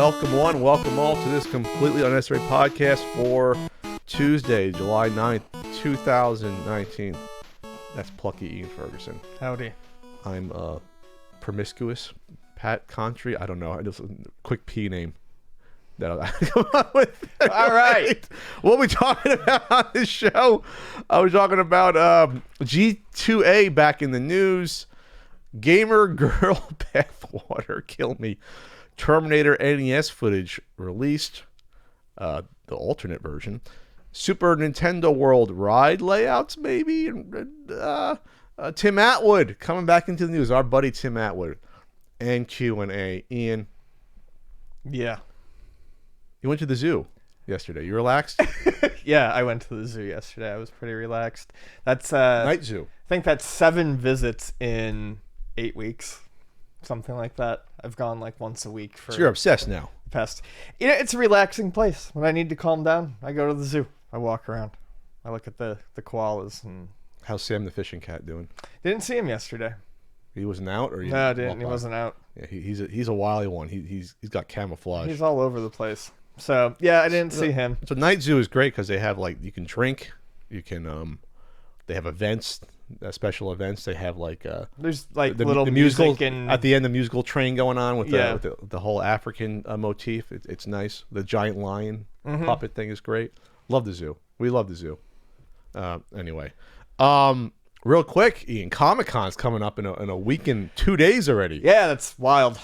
welcome one, welcome all to this completely unnecessary podcast for Tuesday, July 9th, 2019. That's plucky Ian Ferguson. Howdy. I'm promiscuous Pat Contry. I don't know. I just quick P name that I come up with. All right. What are we talking about on this show? I was talking about G2A back in the news. Gamer girl bathwater kill me. Terminator NES footage released. The alternate version. Super Nintendo World ride layouts, maybe. Tim Atwood coming back into the news. Our buddy Tim Atwood. And Q&A. Ian. Yeah. You went to the zoo yesterday. You relaxed? Yeah, I went to the zoo yesterday. I was pretty relaxed. That's Night zoo. I think that's 7 visits in 8 weeks. Something like that. I've gone like once a week for So you're obsessed now. the past. You know, it's a relaxing place. When I need to calm down, I go to the zoo. I walk around. I look at the koalas and How's Sam the fishing cat doing? didn't see him yesterday. He wasn't out, or No, I didn't. He wasn't out. Yeah, he's a wily one. He's got camouflage. He's all over the place. So yeah, I didn't see him. So night zoo is great because they have you can drink, you can they have events, special events. They have There's like the little musical music and at the end, the musical train going on with Yeah. the whole African motif. It's nice. The giant lion Mhm. puppet thing is great. Love the zoo. We love the zoo. Anyway, real quick, Ian, Comic-Con's coming up in a week and 2 days already. Yeah, that's wild.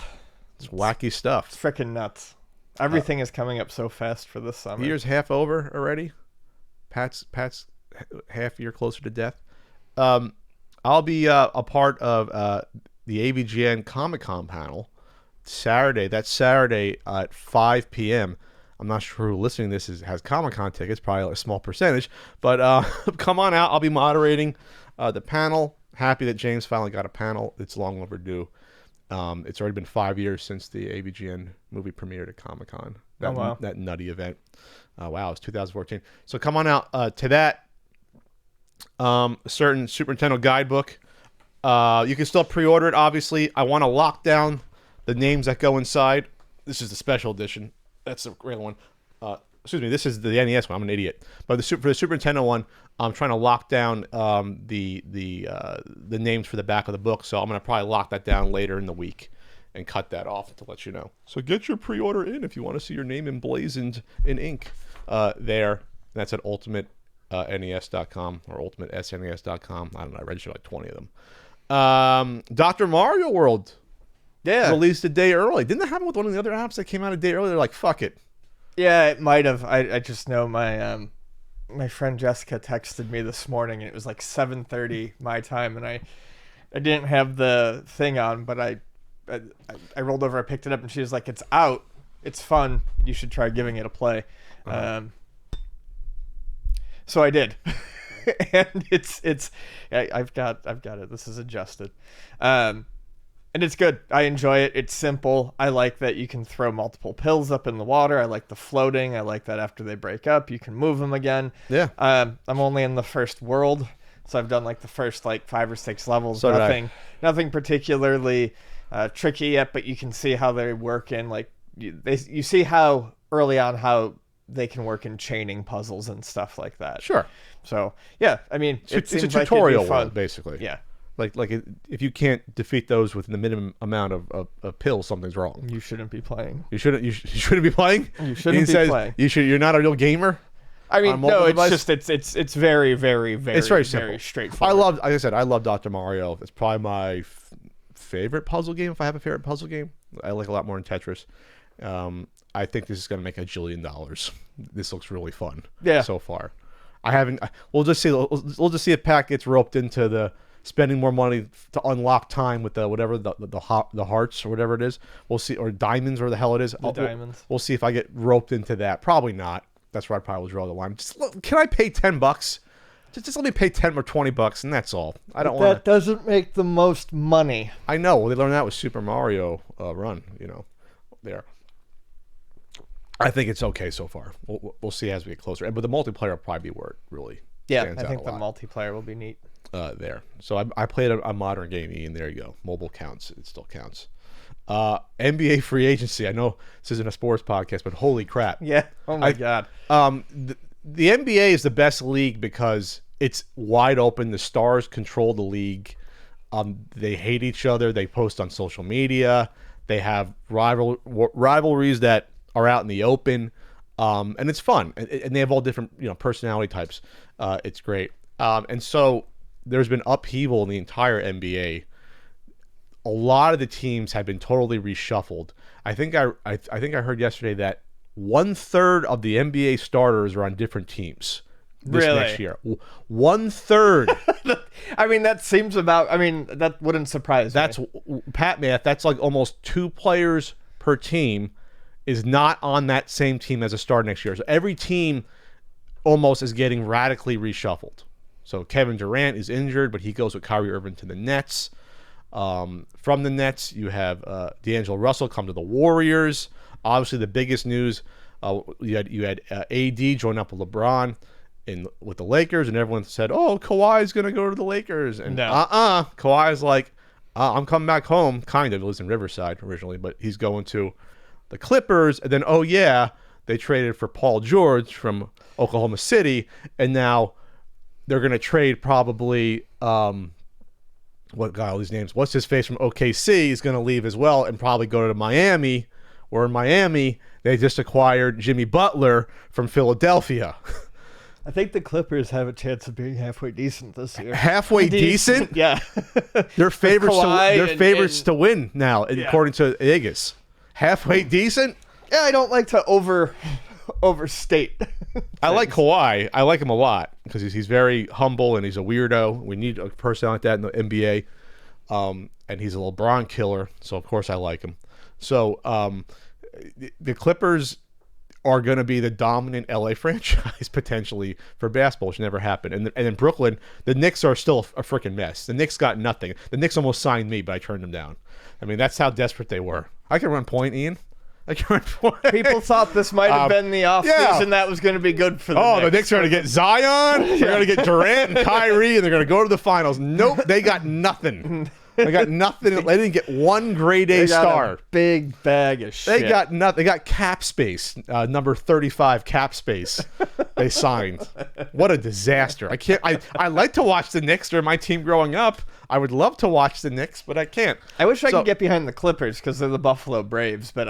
It's wacky stuff. It's freaking nuts. Everything is coming up so fast for this summer. Year's half over already. Pat's half year closer to death. I'll be a part of the AVGN Comic-Con panel Saturday. That's Saturday at 5 p.m. I'm not sure who listening to this has Comic-Con tickets, probably a small percentage, but come on out. I'll be moderating the panel. Happy that James finally got a panel. It's long overdue. It's already been 5 years since the AVGN movie premiered at Comic-Con. That nutty event. Wow, it's 2014. So come on out to that. A certain Super Nintendo guidebook. You can still pre-order it, obviously. I want to lock down the names that go inside. This is the special edition. That's the real one. Excuse me, this is the NES one. I'm an idiot. But for the Super Nintendo one, I'm trying to lock down the names for the back of the book. So I'm going to probably lock that down later in the week and cut that off to let you know. So get your pre-order in if you want to see your name emblazoned in ink there. That's at ultimateNES.com or ultimatesnes.com. I don't know. I registered like 20 of them. Dr. Mario World released a day early. Didn't that happen with one of the other apps that came out a day early? They're like, fuck it. Yeah, it might have. I just know my my friend Jessica texted me this morning, and it was like 7:30 my time, and I didn't have the thing on, but I rolled over, I picked it up, and she was like, "It's out. It's fun. You should try giving it a play." So I did, and I've got it. This is adjusted. And it's good. I enjoy it. It's simple. I like that you can throw multiple pills up in the water. I like the floating. I like that after they break up, you can move them again. Yeah. I'm only in the first world, so I've done like the first 5 or 6 levels. So Nothing particularly tricky yet, but you can see how they work in you see how early on how they can work in chaining puzzles and stuff like that. Sure. So yeah, I mean, It's a tutorial world, basically. Yeah. If you can't defeat those within the minimum amount of pills, something's wrong. You shouldn't be playing. You shouldn't be playing. You shouldn't be playing. You're not a real gamer. I mean, no, it's just it's very, very, very, it's very simple. Very straightforward. I love Dr. Mario. It's probably my favorite puzzle game. If I have a favorite puzzle game, I like a lot more than Tetris. I think this is going to make $1 jillion. This looks really fun. Yeah. So far, I haven't. We'll just see. We'll just see if Pat gets roped into the spending more money to unlock time with the hearts or whatever it is. We'll see, or diamonds or the hell it is. Diamonds. We'll see if I get roped into that. Probably not. That's where I probably will draw the line. Can I pay $10? Just let me pay $10 or $20, and that's all. I don't want. That doesn't make the most money. I know. Well, they learned that with Super Mario Run. There. I think it's okay so far. We'll see as we get closer. But the multiplayer will probably be where it really stands out. I think the multiplayer will be neat. There. So I played a modern game, and there you go. Mobile counts. It still counts. NBA free agency. I know this isn't a sports podcast, but holy crap. Yeah. Oh my God. The NBA is the best league because it's wide open. The stars control the league. They hate each other. They post on social media. They have rivalries that are out in the open, and it's fun. And they have all different personality types. It's great. And so there's been upheaval in the entire NBA. A lot of the teams have been totally reshuffled. I think I heard yesterday that 1/3 of the NBA starters are on different teams this Really? next year. 1/3. I mean, that seems about. I mean, that wouldn't surprise That's me. Pat math. That's like almost 2 players per team is not on that same team as a star next year. So every team almost is getting radically reshuffled. So Kevin Durant is injured, but he goes with Kyrie Irving to the Nets. From the Nets, you have D'Angelo Russell come to the Warriors. Obviously, the biggest news you had AD join up with LeBron with the Lakers, and everyone said, "Oh, Kawhi's gonna go to the Lakers." And No. Kawhi's like, "I'm coming back home." Kind of. He lives in Riverside originally, but he's going to the Clippers. And then, oh yeah, they traded for Paul George from Oklahoma City, and now they're gonna trade probably. What guy? All these names. What's his face from OKC is going to leave as well and probably go to Miami. Or in Miami, they just acquired Jimmy Butler from Philadelphia. I think the Clippers have a chance of being halfway decent this year. Halfway decent? Yeah. They're favorites. Kawhi They're favorites and- to win now, according to Vegas. Halfway decent? Yeah, I don't like to overstate. I like Kawhi. I like him a lot because he's very humble and he's a weirdo. We need a person like that in the NBA. And he's a LeBron killer, so of course I like him. So the Clippers are going to be the dominant LA franchise potentially for basketball, which never happened. And in Brooklyn, the Knicks are still a freaking mess. The Knicks got nothing. The Knicks almost signed me, but I turned them down. I mean, that's how desperate they were. I can run point, Ian. I can run point. People thought this might have been the offseason that was going to be good for the Knicks. The Knicks are going to get Zion. They're going to get Durant and Kyrie, and they're going to go to the finals. Nope, they got nothing. They got nothing. They didn't get one grade A They got star. a big bag of shit. They got nothing. They got cap space, number 35 cap space. They signed. What a disaster! I can't. I like to watch the Knicks. They're my team growing up. I would love to watch the Knicks, but I can't. I wish I could get behind the Clippers because they're the Buffalo Braves, but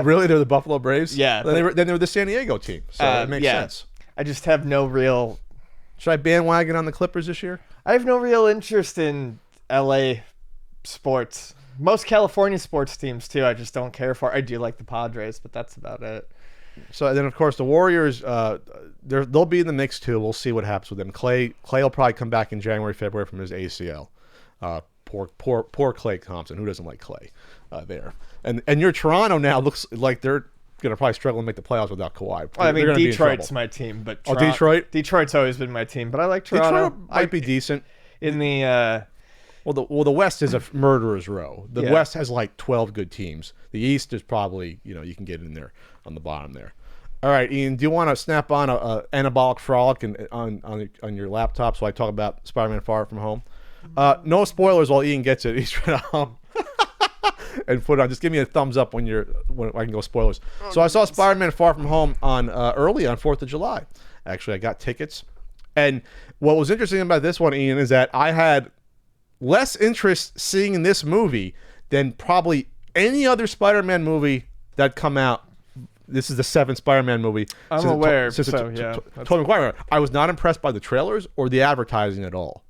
Really? They're the Buffalo Braves? Yeah. Then they were the San Diego team, so it makes sense. I just have no real. Should I bandwagon on the Clippers this year? I have no real interest in LA sports. Most California sports teams too. I just don't care for. I do like the Padres, but that's about it. So then, of course, the Warriors, they'll be in the mix too. We'll see what happens with them. Clay will probably come back in January, February from his ACL. Poor Clay Thompson. Who doesn't like Clay there? And your Toronto now looks like they're going to probably struggle to make the playoffs without Kawhi. Well, I mean, They're gonna be in Detroit's trouble. my team, but Detroit? Detroit's always been my team, but I like Toronto. Detroit might be decent. In the Well, the West is a murderer's row. The Yeah. West has like 12 good teams. The East is probably, you can get in there on the bottom there. All right, Ian, do you want to snap on a anabolic frolic on your laptop so I talk about Spider-Man Far From Home? No spoilers while Ian gets it. He's trying to and put it on. Just give me a thumbs up when I can go spoilers. So I saw Spider-Man Far From Home on early on 4th of July. Actually, I got tickets. And what was interesting about this one, Ian, is that I had less interest seeing this movie than probably any other Spider-Man movie that come out. This is the 7th Spider-Man movie. I'm aware, Since so, yeah. Tobey Maguire. I was not impressed by the trailers or the advertising at all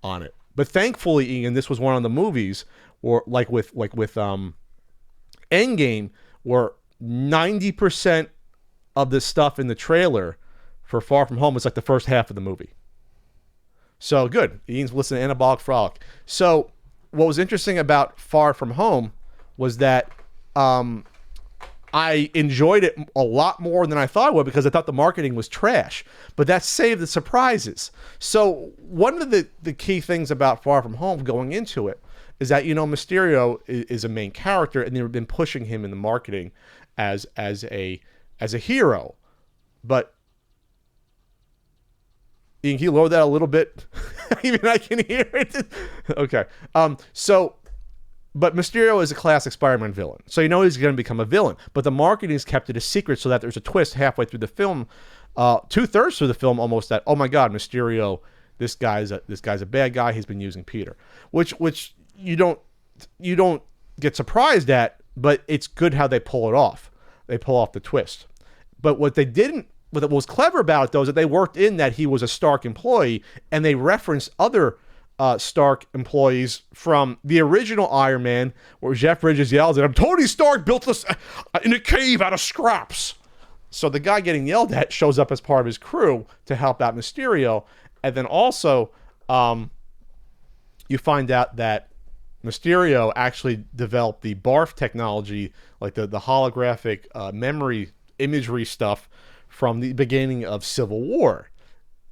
on it. But thankfully, Ian, this was one of the movies where, like with Endgame, where 90% of the stuff in the trailer for Far From Home was like the first half of the movie. So good. Ian's listening to Anabolic Frolic. So what was interesting about Far From Home was that I enjoyed it a lot more than I thought I would because I thought the marketing was trash. But that saved the surprises. So one of the key things about Far From Home going into it is that, Mysterio is a main character and they've been pushing him in the marketing as a hero. But Ian, can you lower that a little bit? Even I can hear it. Okay. So But Mysterio is a classic Spider-Man villain, so you know he's going to become a villain. But the marketing has kept it a secret so that there's a twist halfway through the film, 2/3 through the film almost, that, oh my God, Mysterio, this guy's a bad guy. He's been using Peter, which you don't get surprised at, but it's good how they pull it off. They pull off the twist. But what was clever about it, though, is that they worked in that he was a Stark employee, and they referenced other Stark employees from the original Iron Man, where Jeff Bridges yells at him, Tony Stark built this in a cave out of scraps. So the guy getting yelled at shows up as part of his crew to help out Mysterio. And then also, you find out that Mysterio actually developed the BARF technology, like the holographic memory imagery stuff, from the beginning of Civil War.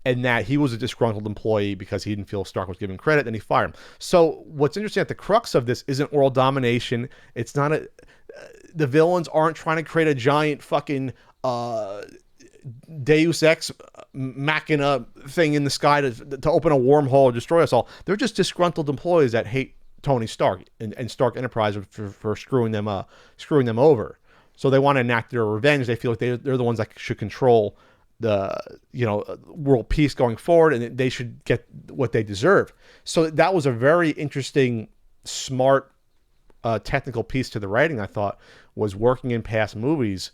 And that he was a disgruntled employee because he didn't feel Stark was giving credit, and he fired him. So what's interesting at the crux of this isn't world domination. It's not the villains aren't trying to create a giant fucking Deus Ex Machina thing in the sky to open a wormhole or destroy us all. They're just disgruntled employees that hate Tony Stark and Stark Enterprise for screwing them over. So they want to enact their revenge. They feel like they're the ones that should control the world peace going forward, and they should get what they deserve. So that was a very interesting, smart, technical piece to the writing. I thought was working in past movies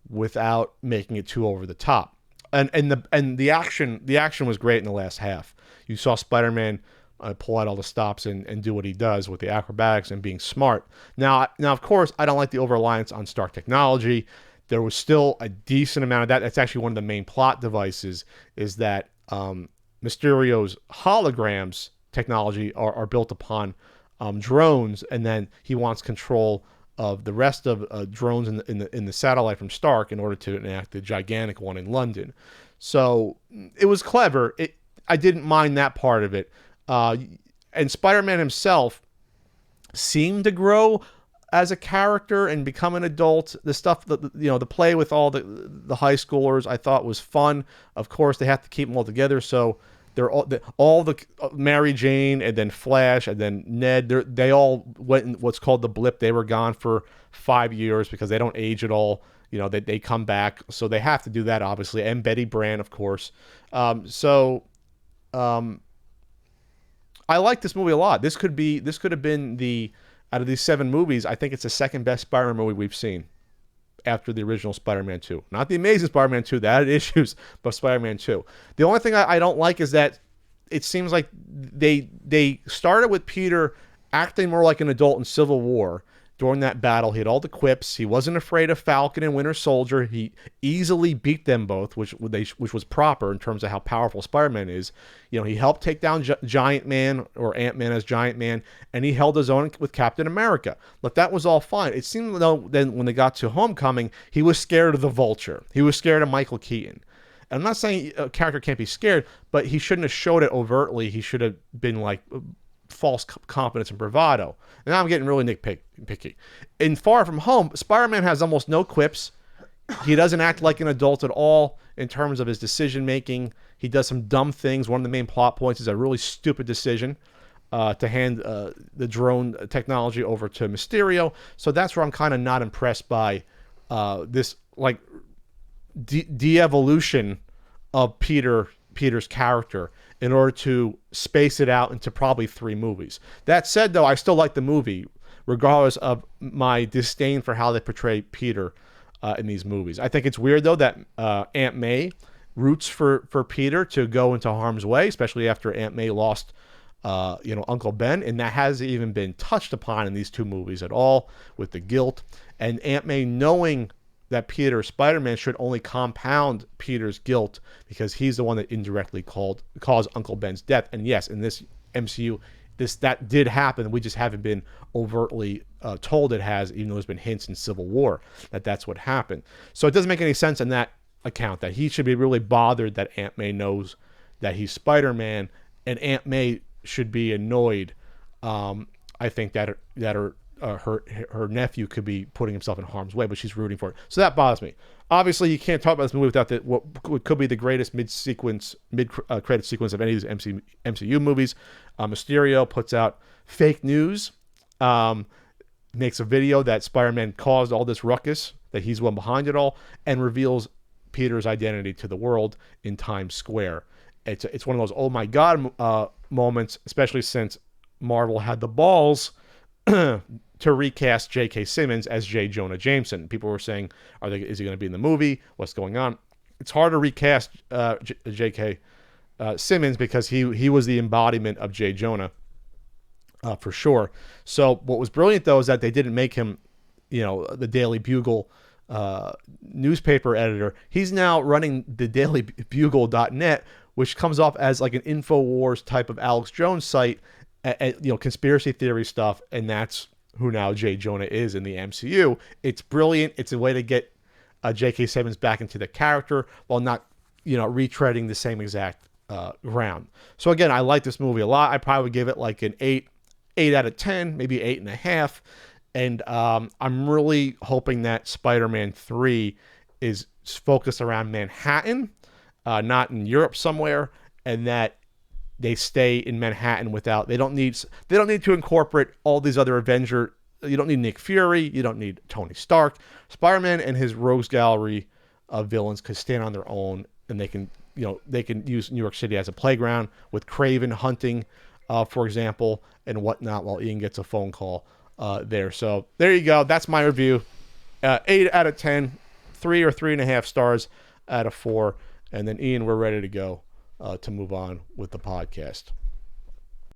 without making it too over the top. And the action was great in the last half. You saw Spider-Man pull out all the stops and do what he does with the acrobatics and being smart. Now of course I don't like the over-reliance on Stark technology. There was still a decent amount of that. That's actually one of the main plot devices, is that Mysterio's holograms technology are built upon drones, and then he wants control of the rest of drones in the satellite from Stark in order to enact the gigantic one in London. So it was clever. I didn't mind that part of it. And Spider-Man himself seemed to grow as a character and become an adult. The stuff that the play with all the high schoolers, I thought was fun. Of course, they have to keep them all together, so they're all the Mary Jane and then Flash and then Ned. They all went in what's called the blip. They were gone for 5 years because they don't age at all. They come back, so they have to do that, obviously. And Betty Brant, of course. I like this movie a lot. This could have been out of these 7 movies, I think it's the second best Spider-Man movie we've seen after the original Spider-Man 2. Not the Amazing Spider-Man 2, that had issues, but Spider-Man 2. The only thing I don't like is that it seems like they started with Peter acting more like an adult in Civil War. During that battle, he had all the quips. He wasn't afraid of Falcon and Winter Soldier. He easily beat them both, which was proper in terms of how powerful Spider-Man is. He helped take down Giant Man, or Ant-Man as Giant Man, and he held his own with Captain America. But that was all fine. It seemed, though, then when they got to Homecoming, he was scared of the Vulture. He was scared of Michael Keaton. And I'm not saying a character can't be scared, but he shouldn't have showed it overtly. He should have been like false confidence and bravado. And now I'm getting really nitpicky. In Far From Home, Spider-Man has almost no quips. He doesn't act like an adult at all in terms of his decision making. He does some dumb things. One of the main plot points is a really stupid decision to hand the drone technology over to Mysterio. So that's where I'm kind of not impressed by this like de-evolution of Peter's character in order to space it out into probably 3 movies. That said, though, I still like the movie, regardless of my disdain for how they portray Peter in these movies. I think it's weird, though, that Aunt May roots for Peter to go into harm's way, especially after Aunt May lost Uncle Ben, and that hasn't even been touched upon in these 2 movies at all, with the guilt. And Aunt May knowing that Peter, Spider-Man, should only compound Peter's guilt because he's the one that indirectly caused Uncle Ben's death. And yes, in this MCU, that did happen. We just haven't been overtly told it has, even though there's been hints in Civil War that that's what happened. So it doesn't make any sense in that account that he should be really bothered that Aunt May knows that he's Spider-Man, and Aunt May should be annoyed. I think that her nephew could be putting himself in harm's way, but she's rooting for it. So that bothers me. Obviously, you can't talk about this movie without what could be the greatest mid-credit sequence of any of these MCU movies. Mysterio puts out fake news Makes a video that Spider-Man caused all this ruckus, that he's one behind it all, and reveals Peter's identity to the world in Times Square. It's one of those oh my god moments, especially since Marvel had the balls to recast J.K. Simmons as J. Jonah Jameson. People were saying, is he going to be in the movie? What's going on? It's hard to recast J.K. Simmons because he was the embodiment of J. Jonah. For sure. So what was brilliant, though, is that they didn't make him, the Daily Bugle newspaper editor. He's now running the dailybugle.net, which comes off as like an InfoWars type of Alex Jones site, conspiracy theory stuff, and that's who now J. Jonah is in the MCU. It's brilliant. It's a way to get J.K. Simmons back into the character while not, retreading the same exact ground. So again, I like this movie a lot. I probably would give it like an 8 out of 10, maybe 8.5. And I'm really hoping that Spider-Man 3 is focused around Manhattan, not in Europe somewhere, and that they stay in Manhattan they don't need to incorporate all these other Avenger. You don't need Nick Fury. You don't need Tony Stark. Spider-Man and his rogues gallery of villains could stand on their own, and they can use New York City as a playground with Kraven hunting, for example, and whatnot, while Ian gets a phone call there. So there you go. That's my review. 8 out of 10, 3 or 3.5 stars out of 4. And then Ian, we're ready to go to move on with the podcast.